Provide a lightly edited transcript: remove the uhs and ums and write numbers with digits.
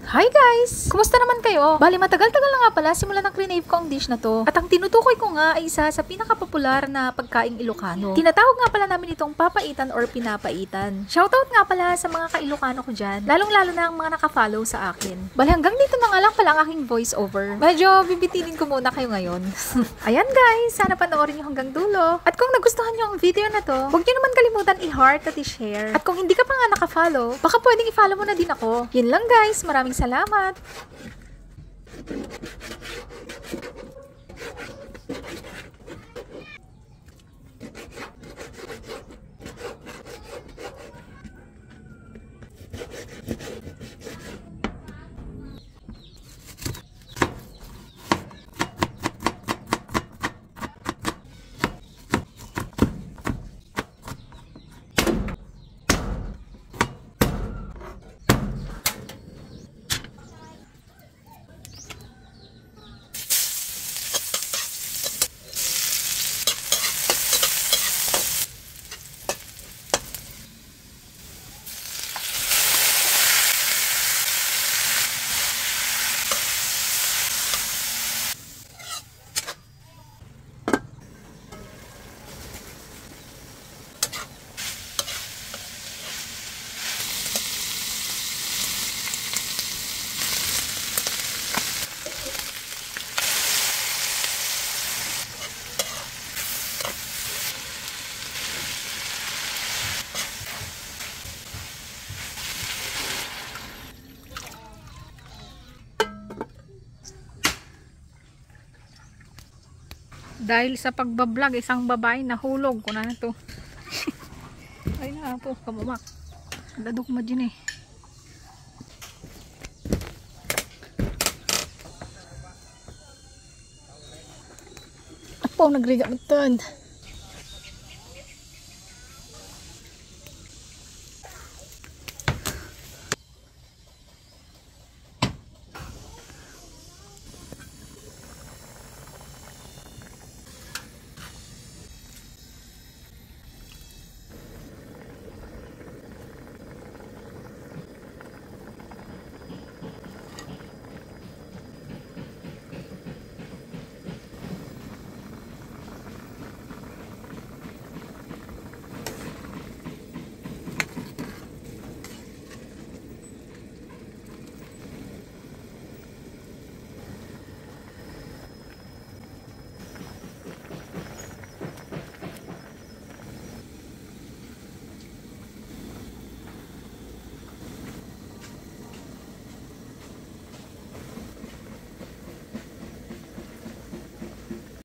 Hi guys! Kumusta naman kayo? Bali matagal-tagal na nga pala simula nang crave ko ang dish na to. At ang tinutukoy ko nga ay isa sa pinakapopular na pagkaing Ilocano. Tinatawag nga pala namin itong papaitan or pinapaitan. Shoutout nga pala sa mga ka-Ilocano ko dyan. Lalong-lalo na ang mga nakafollow sa akin. Bali hanggang dito na nga lang pala ang aking voice over. Medyo bibitinin ko muna kayo ngayon. Ayan guys! Sana panoorin nyo hanggang dulo. At kung nagustuhan nyo ang video na to, huwag nyo naman kalimutan i-heart at i-share. At kung hindi ka pa nga nakafollow, baka pwedeng i-follow mo na din ako. Yun lang guys! Maraming salamat! Dahil sa pagbablog, isang babae nahulog ko na to. Ay na po, kamumak. Ladok mo dyan eh. Apo, nagriga mo